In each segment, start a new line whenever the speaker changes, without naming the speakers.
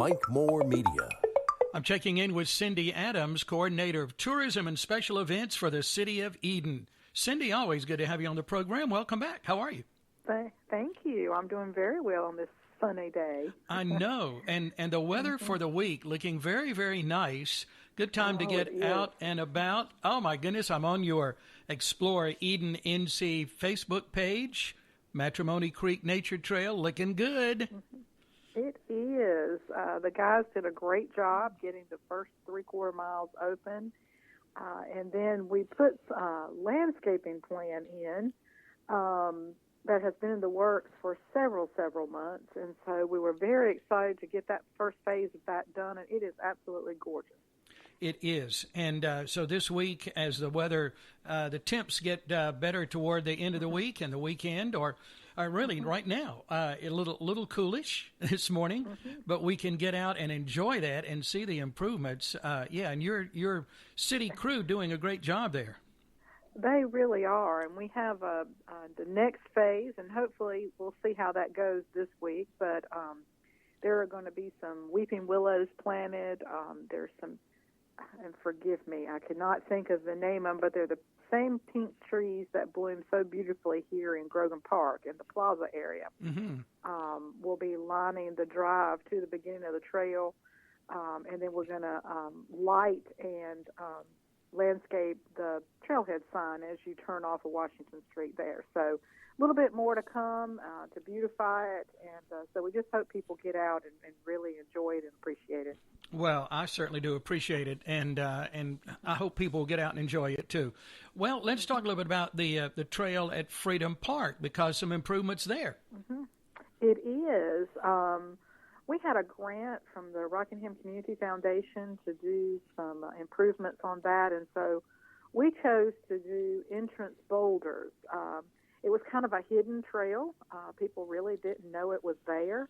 Mike Moore Media.
I'm checking in with Cindy Adams, Coordinator of Tourism and Special Events for the City of Eden. Cindy, always good to have you on the program. Welcome back. How are you?
Thank you. I'm doing very well on this sunny day.
I know. And the weather for the week looking very, very nice. Good time to get out and about. Oh, my goodness. I'm on your Explore Eden NC Facebook page. Matrimony Creek Nature Trail looking good.
It is. The guys did a great job getting the first 3/4 miles open. And then we put a landscaping plan in that has been in the works for several months. And so we were very excited to get that first phase of that done, and it is absolutely gorgeous.
It is. And so this week, as the weather, the temps get better toward the end of the week and the weekend, or really right now, a little coolish this morning, but we can get out and enjoy that and see the improvements. And your city crew doing a great job there.
They really are, and we have the next phase, and hopefully we'll see how that goes this week, but there are going to be some weeping willows planted. There's some, and forgive me, I cannot think of the name of them, but they're the same pink trees that bloom so beautifully here in Grogan Park in the plaza area. We'll be lining the drive to the beginning of the trail, and then we're going to light and landscape the trailhead sign as you turn off of Washington Street there. So a little bit more to come to beautify it, and so we just hope people get out and really enjoy it and appreciate it.
Well, I certainly do appreciate it, and I hope people will get out and enjoy it too. Well, let's talk a little bit about the trail at Freedom Park, because some improvements there.
It is. We had a grant from the Rockingham Community Foundation to do some improvements on that, and so we chose to do entrance boulders. It was kind of a hidden trail. People really didn't know it was there.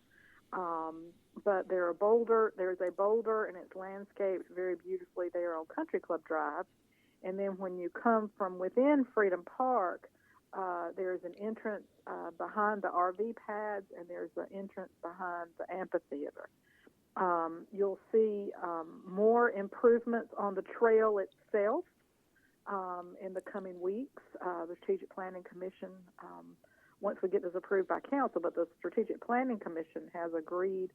But there's a boulder, and it's landscaped very beautifully there on Country Club Drive. And then when you come from within Freedom Park, there's an entrance behind the RV pads, and there's an entrance behind the amphitheater. You'll see more improvements on the trail itself in the coming weeks. The Strategic Planning Commission, once we get this approved by council, but the Strategic Planning Commission has agreed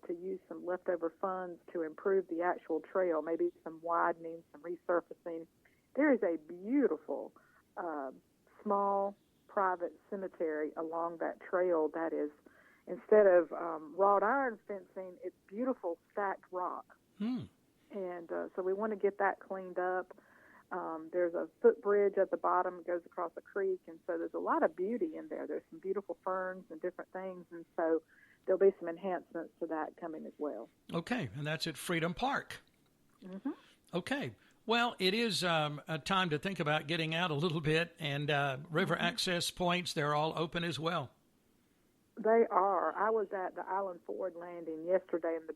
to use some leftover funds to improve the actual trail, maybe some widening, some resurfacing. There is a beautiful small private cemetery along that trail that is, instead of wrought iron fencing, it's beautiful stacked rock. And so we want to get that cleaned up. There's a footbridge at the bottom that goes across the creek, and so there's a lot of beauty in there. There's some beautiful ferns and different things, and so there'll be some enhancements to that coming as well.
Okay, and that's at Freedom Park. Okay. Well, it is a time to think about getting out a little bit, and river access points, they're all open as well.
They are. I was at the Island Ford landing yesterday, and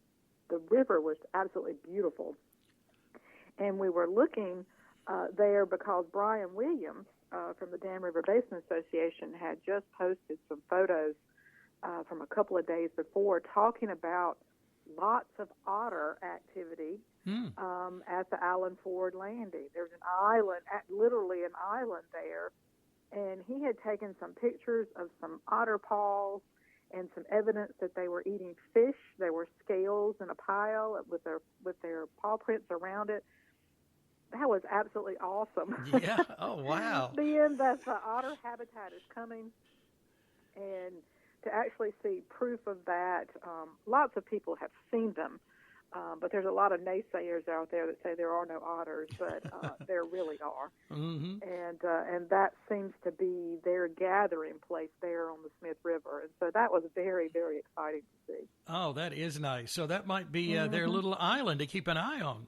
the river was absolutely beautiful. And we were looking there because Brian Williams from the Dan River Basin Association had just posted some photos from a couple of days before talking about lots of otter activity at the Island Ford landing. There's an island, literally an island there, and he had taken some pictures of some otter paws and some evidence that they were eating fish. There were scales in a pile with their paw prints around it. That was absolutely awesome.
Yeah. Oh, wow.
Then that the otter habitat is coming, and to actually see proof of that, lots of people have seen them, but there's a lot of naysayers out there that say there are no otters, but there really are. And that seems to be their gathering place there on the Smith River, and so that was very, very exciting to see.
Oh, that is nice. So that might be their little island to keep an eye on.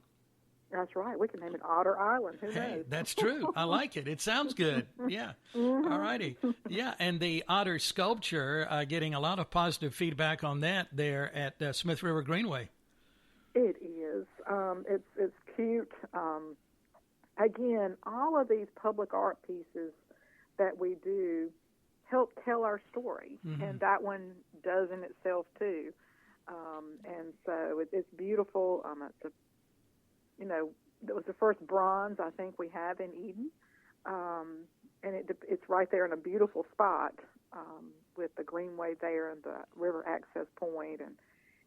That's right. We can name it Otter Island. Who knows?
That's true. I like it. It sounds good. Yeah. All righty. Yeah, and the otter sculpture, getting a lot of positive feedback on that there at Smith River Greenway.
It is. It's cute. Again, all of these public art pieces that we do help tell our story, and that one does in itself too. And so it's beautiful. It was the first bronze I think we have in Eden, and it's right there in a beautiful spot with the greenway there and the river access point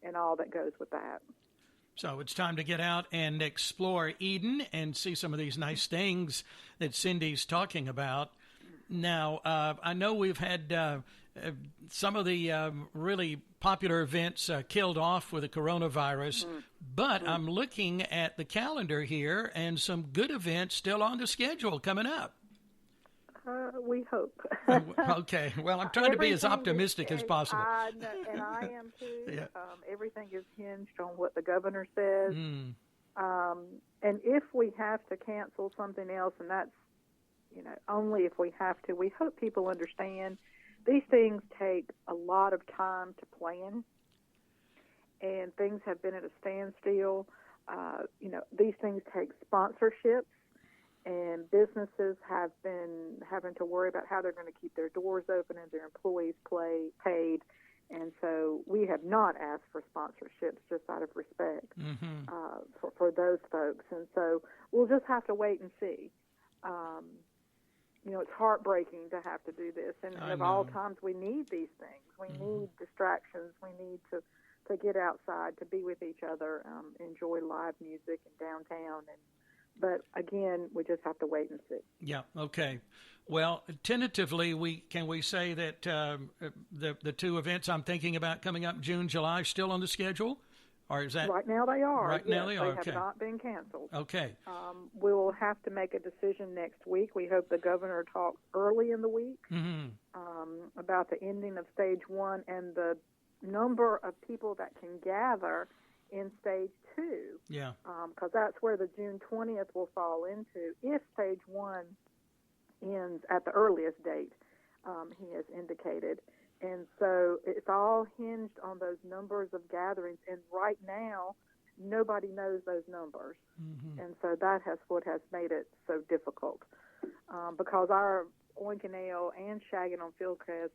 and all that goes with that.
So it's time to get out and explore Eden and see some of these nice things that Cindy's talking about. Now, I know we've had some of the really popular events killed off with the coronavirus, but I'm looking at the calendar here and some good events still on the schedule coming up.
We hope.
Okay. Well, I'm trying to be as optimistic as possible.
And I am too. Yeah. Everything is hinged on what the governor says. And if we have to cancel something else, and that's, only if we have to, we hope people understand these things take a lot of time to plan, and things have been at a standstill. These things take sponsorships, and businesses have been having to worry about how they're going to keep their doors open and their employees paid. And so we have not asked for sponsorships just out of respect for those folks. And so we'll just have to wait and see. It's heartbreaking to have to do this. And of all times, we need these things. We need distractions. We need to get outside, to be with each other, enjoy live music and downtown. But again, we just have to wait and see.
Yeah. Okay. Well, tentatively, can we say that the two events I'm thinking about coming up June, July, still on the schedule, or is that
right now? They are.
Right now they are.
They have not been canceled.
Okay.
We will have to make a decision next week. We hope the governor talks early in the week about the ending of stage 1 and the number of people that can gather in stage 2.
Yeah.
Because that's where the June 20th will fall into. If stage 1 ends at the earliest date, he has indicated. And so it's all hinged on those numbers of gatherings. And right now, nobody knows those numbers. And so that has what has made it so difficult. Because our Oink and Ale and Shagging on Fieldcrest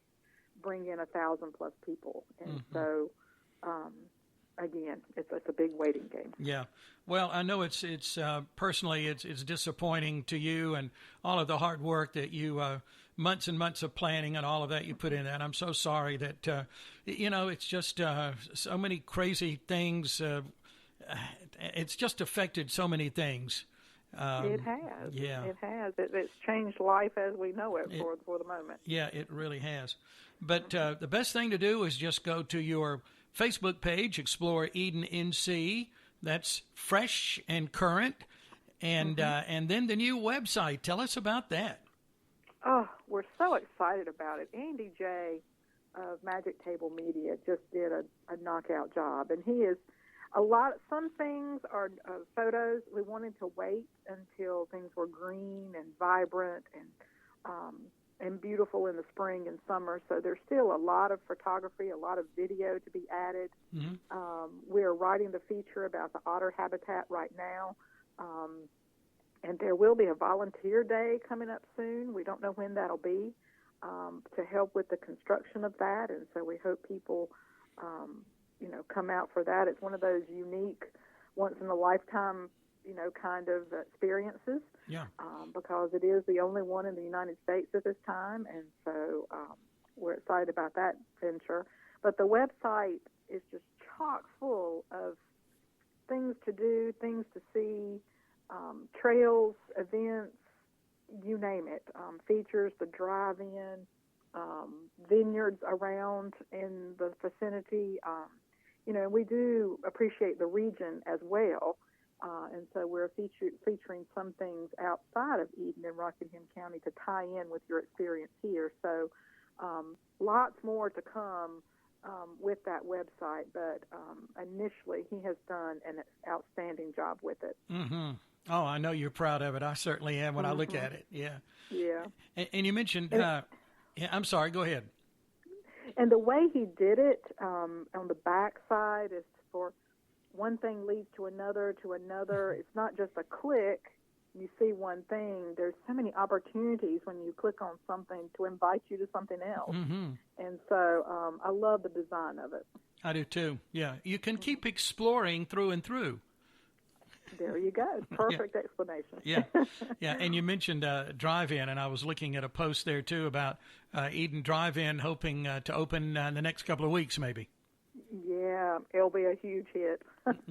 bring in 1,000+ people. And so, again, it's a big waiting game.
Yeah. Well, I know it's personally it's disappointing to you and all of the hard work that you months and months of planning and all of that you put in that. I'm so sorry that it's just so many crazy things. It's just affected so many things.
It has.
Yeah.
It has. It's changed life as we know it for the moment.
Yeah, it really has. But the best thing to do is just go to your Facebook page, Explore Eden NC. That's fresh and current. And then the new website. Tell us about that.
Oh, we're so excited about it. Andy J. of Magic Table Media just did a knockout job. And he is some things are photos. We wanted to wait until things were green and vibrant and beautiful in the spring and summer. So there's still a lot of photography, a lot of video to be added. We're writing the feature about the otter habitat right now. And there will be a volunteer day coming up soon. We don't know when that'll be, to help with the construction of that. And so we hope people, come out for that. It's one of those unique, once-in-a-lifetime, kind of experiences.
Yeah.
Because it is the only one in the United States at this time. And so we're excited about that venture. But the website is just chock full of things to do, things to see, trails, events, you name it, features the drive-in, vineyards around in the vicinity. We do appreciate the region as well, and so we're featuring some things outside of Eden and Rockingham County to tie in with your experience here. So lots more to come with that website, but initially he has done an outstanding job with it.
Oh, I know you're proud of it. I certainly am when I look at it. Yeah.
Yeah.
And you mentioned, I'm sorry, go ahead.
And the way he did it on the back side is for one thing leads to another. It's not just a click. You see one thing. There's so many opportunities when you click on something to invite you to something else. And so I love the design of it.
I do too. Yeah, you can keep exploring through and through.
There you go. Perfect explanation.
Yeah, yeah. And you mentioned drive-in, and I was looking at a post there too about Eden Drive-In, hoping to open in the next couple of weeks, maybe.
Yeah, it'll be a huge hit.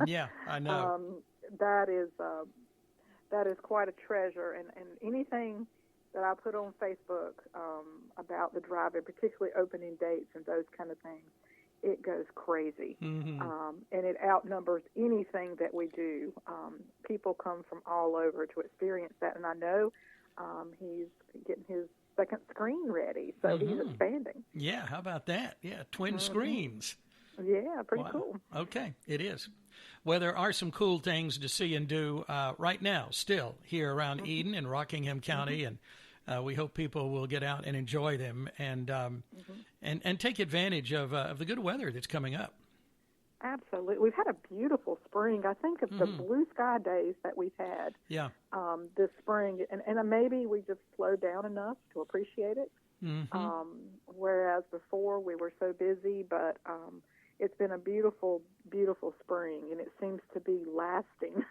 Yeah, I know.
That is quite a treasure, and anything that I put on Facebook about the drive-in, particularly opening dates and those kind of things, it goes crazy.
Mm-hmm.
And it outnumbers anything that we do. People come from all over to experience that, and I know he's getting his second screen ready, so he's expanding.
Yeah, how about that? Yeah, twin screens.
Yeah, pretty cool.
Okay, it is. Well, there are some cool things to see and do right now, still, here around Eden and Rockingham County, and we hope people will get out and enjoy them and take advantage of the good weather that's coming up.
Absolutely. We've had a beautiful spring. I think of the blue sky days that we've had this spring, and maybe we just slowed down enough to appreciate it, whereas before we were so busy, but it's been a beautiful, beautiful spring, and it seems to be lasting.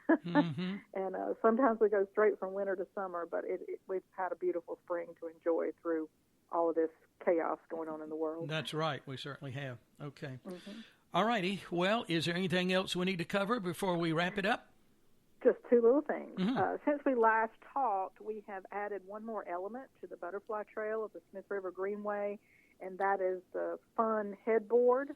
And sometimes we go straight from winter to summer, but we've had a beautiful spring to enjoy through all of this chaos going on in the world.
That's right. We certainly have. Okay. All righty. Well, is there anything else we need to cover before we wrap it up?
Just two little things. Since we last talked, we have added one more element to the butterfly trail of the Smith River Greenway, and that is the fun headboard,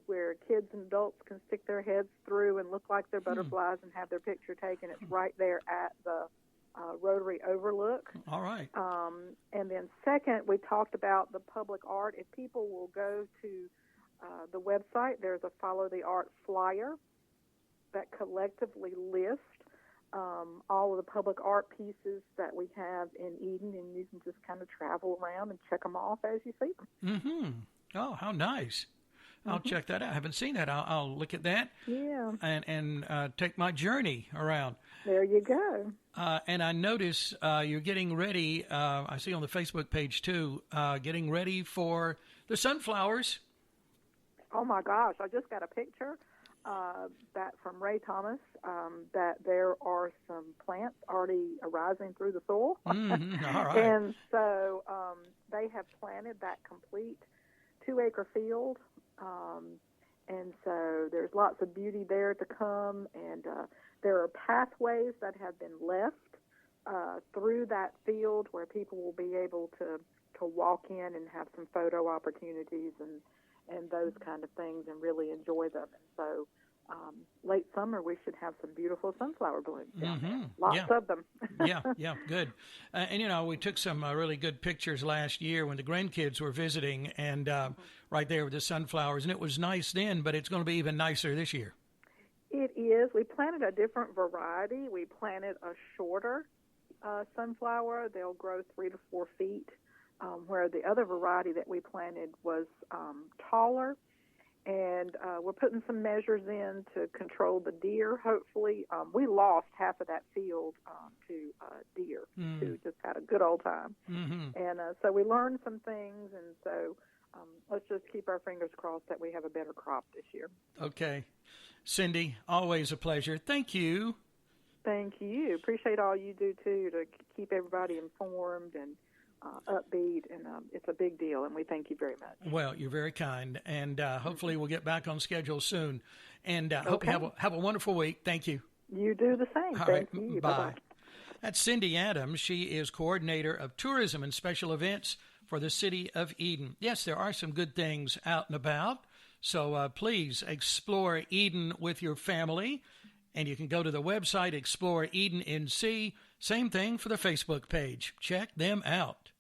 where kids and adults can stick their heads through and look like they're butterflies and have their picture taken. It's right there at the Rotary Overlook.
All right.
And then second, we talked about the public art. If people will go to the website, there's a Follow the Art flyer that collectively lists all of the public art pieces that we have in Eden, and you can just kind of travel around and check them off as you see them.
Oh, how nice. I'll check that out. I haven't seen that. I'll look at that.
Yeah.
And take my journey around.
There you go.
And I notice you're getting ready, I see on the Facebook page too, getting ready for the sunflowers.
Oh, my gosh. I just got a picture that from Ray Thomas that there are some plants already arising through the soil.
All right.
And so they have planted that complete 2-acre field. And so there's lots of beauty there to come, and there are pathways that have been left through that field where people will be able to walk in and have some photo opportunities and those kind of things and really enjoy them. And so late summer we should have some beautiful sunflower blooms down there. Lots of them.
Yeah, good. And, we took some really good pictures last year when the grandkids were visiting and right there with the sunflowers. And it was nice then, but it's going to be even nicer this year.
It is. We planted a different variety. We planted a shorter sunflower. They'll grow 3 to 4 feet, where the other variety that we planted was taller. And we're putting some measures in to control the deer, hopefully. We lost half of that field to deer who just had a good old time. And so we learned some things, and so let's just keep our fingers crossed that we have a better crop this year. Okay.
Cindy, always a pleasure. Thank you.
Thank you. Appreciate all you do, too, to keep everybody informed and upbeat, and it's a big deal, and we thank you very much.
Well, you're very kind, and hopefully we'll get back on schedule soon. And hope you have a wonderful week. Thank you.
You do the same. Thank you.
Bye.
Bye-bye.
That's Cindy Adams. She is coordinator of tourism and special events for the city of Eden. Yes, there are some good things out and about, so please explore Eden with your family. And you can go to the website, Explore Eden NC. Same thing for the Facebook page. Check them out.